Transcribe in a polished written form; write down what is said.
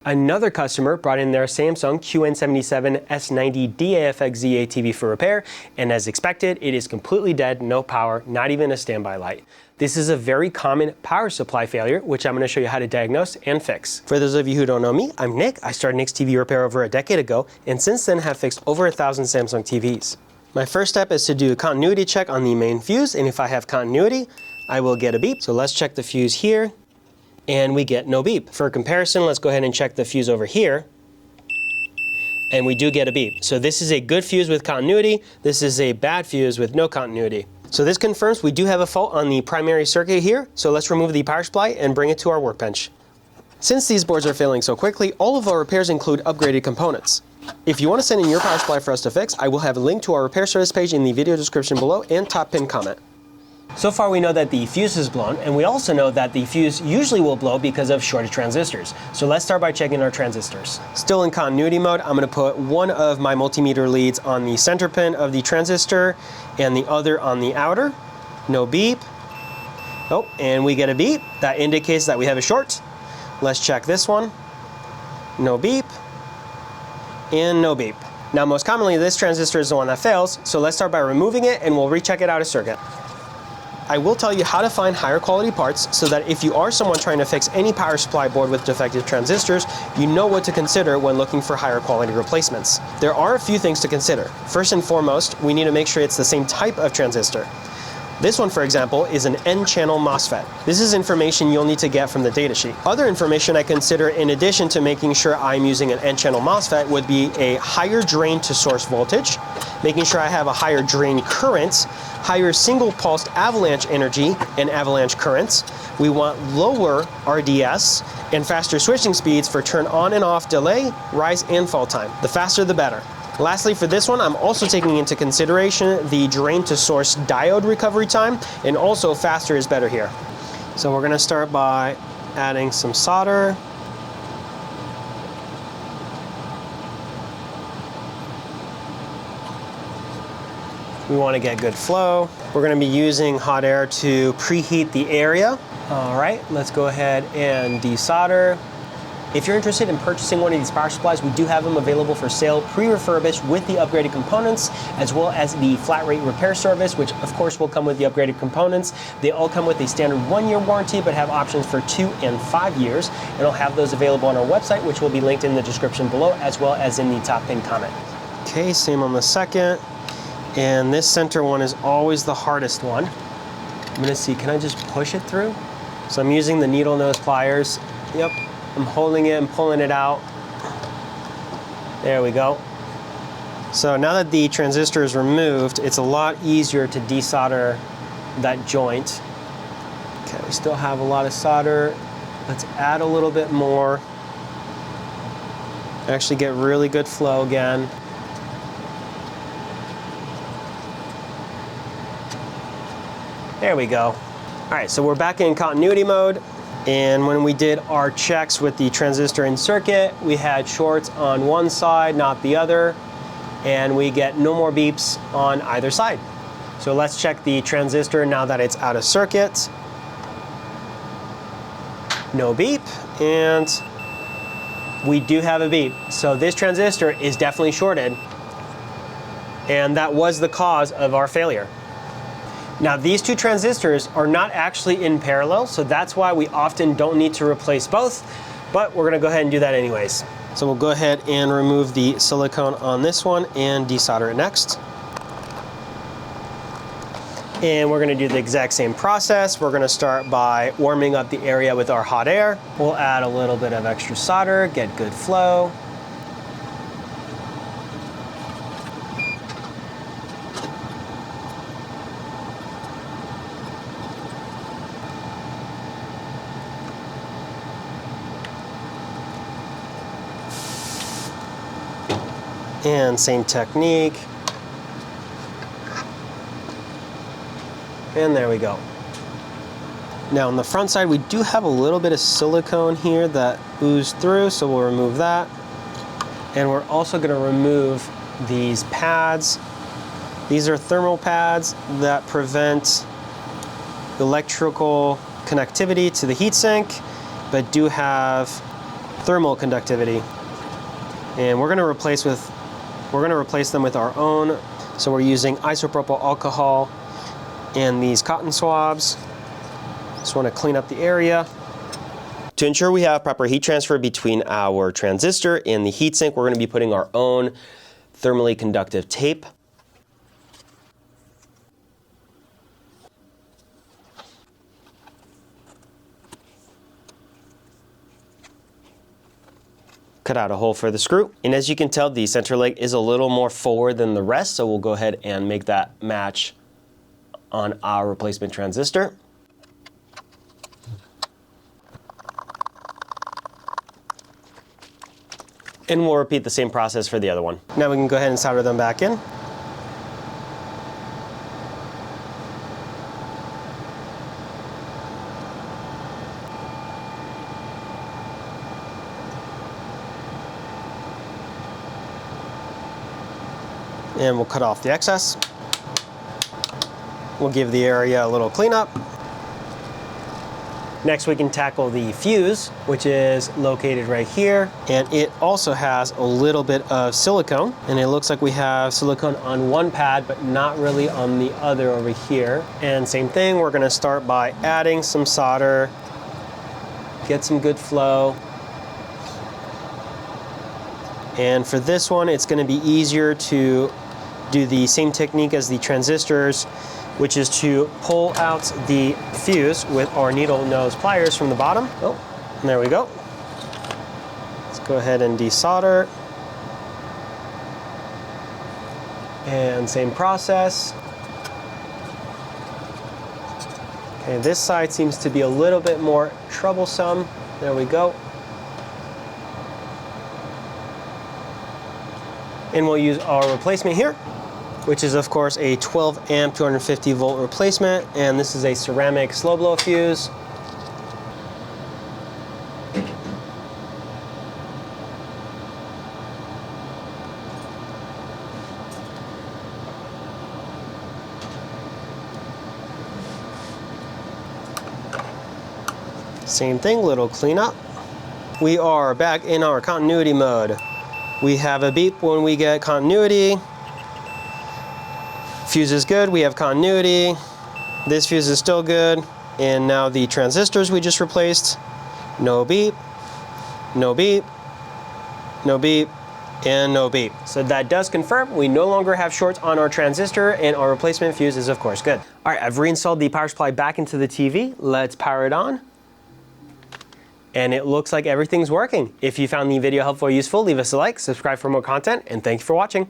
Another customer brought in their Samsung QN77S90DAFXZA TV for repair, and as expected, it is completely dead, no power, not even a standby light. This is a very common power supply failure, which I'm going to show you how to diagnose and fix. For those of you who don't know me, I'm Nick. I started Nick's TV Repair over a decade ago, and since then have fixed over 1,000 Samsung TVs. My first step is to do a continuity check on the main fuse, and if I have continuity, I will get a beep. So let's check the fuse here. And we get no beep. For comparison, let's go ahead and check the fuse over here. And we do get a beep. So this is a good fuse with continuity. This is a bad fuse with no continuity. So this confirms we do have a fault on the primary circuit here. So let's remove the power supply and bring it to our workbench. Since these boards are failing so quickly, all of our repairs include upgraded components. If you want to send in your power supply for us to fix, I will have a link to our repair service page in the video description below and top pin comment. So far we know that the fuse is blown, and we also know that the fuse usually will blow because of shorted transistors. So let's start by checking our transistors. Still in continuity mode, I'm going to put one of my multimeter leads on the center pin of the transistor and the other on the outer. No beep. Oh, and we get a beep. That indicates that we have a short. Let's check this one. No beep. And no beep. Now most commonly this transistor is the one that fails, so let's start by removing it and we'll recheck it out of circuit. I will tell you how to find higher quality parts so that if you are someone trying to fix any power supply board with defective transistors, you know what to consider when looking for higher quality replacements. There are a few things to consider. First and foremost, we need to make sure it's the same type of transistor. This one, for example, is an N-channel MOSFET. This is information you'll need to get from the datasheet. Other information I consider in addition to making sure I'm using an N-channel MOSFET would be a higher drain to source voltage, making sure I have a higher drain current, higher single pulsed avalanche energy and avalanche currents. We want lower RDS and faster switching speeds for turn on and off delay, rise and fall time. The faster the better. Lastly, for this one, I'm also taking into consideration the drain to source diode recovery time, and also faster is better here. So we're going to start by adding some solder. We want to get good flow. We're going to be using hot air to preheat the area. All right, let's go ahead and desolder. If you're interested in purchasing one of these power supplies, we do have them available for sale, pre-refurbished with the upgraded components, as well as the flat rate repair service, which of course will come with the upgraded components. They all come with a standard 1-year warranty, but have options for 2 and 5 years. And I'll have those available on our website, which will be linked in the description below, as well as in the top pin comment. Okay, same on the second. And this center one is always the hardest one. I'm gonna see, can I just push it through? So I'm using the needle nose pliers. Yep. I'm holding it and pulling it out. There we go. So now that the transistor is removed, it's a lot easier to desolder that joint. Okay, we still have a lot of solder. Let's add a little bit more. Actually get really good flow again. There we go. All right, so we're back in continuity mode. And when we did our checks with the transistor in circuit, we had shorts on one side, not the other, and we get no more beeps on either side. So let's check the transistor now that it's out of circuit. No beep, and we do have a beep. So this transistor is definitely shorted, and that was the cause of our failure. Now these two transistors are not actually in parallel, so that's why we often don't need to replace both, but we're gonna go ahead and do that anyways. So we'll go ahead and remove the silicone on this one and desolder it next. And we're gonna do the exact same process. We're gonna start by warming up the area with our hot air. We'll add a little bit of extra solder, get good flow. And same technique. And there we go. Now on the front side, we do have a little bit of silicone here that oozed through, so we'll remove that. And we're also going to remove these pads. These are thermal pads that prevent electrical connectivity to the heatsink, but do have thermal conductivity. And we're going to replace them with our own. So we're using isopropyl alcohol and these cotton swabs. Just want to clean up the area. To ensure we have proper heat transfer between our transistor and the heatsink, we're going to be putting our own thermally conductive tape. Cut out a hole for the screw. And as you can tell, the center leg is a little more forward than the rest, so we'll go ahead and make that match on our replacement transistor. And we'll repeat the same process for the other one. Now we can go ahead and solder them back in. And we'll cut off the excess. We'll give the area a little cleanup. Next, we can tackle the fuse, which is located right here. And it also has a little bit of silicone. And it looks like we have silicone on one pad, but not really on the other over here. And same thing, we're gonna start by adding some solder, get some good flow. And for this one, it's gonna be easier to do the same technique as the transistors, which is to pull out the fuse with our needle nose pliers from the bottom. Oh, and there we go. Let's go ahead and desolder. And same process. Okay, this side seems to be a little bit more troublesome. There we go. And we'll use our replacement here, which is of course a 12 amp 250 volt replacement, and this is a ceramic slow blow fuse. Same thing, little cleanup. We are back in our continuity mode. We have a beep when we get continuity. Fuse is good, we have continuity. This fuse is still good. And now the transistors we just replaced. No beep, no beep, no beep, and no beep. So that does confirm we no longer have shorts on our transistor, and our replacement fuse is of course good. All right, I've reinstalled the power supply back into the TV. Let's power it on. And it looks like everything's working. If you found the video helpful or useful, leave us a like, subscribe for more content, and thank you for watching.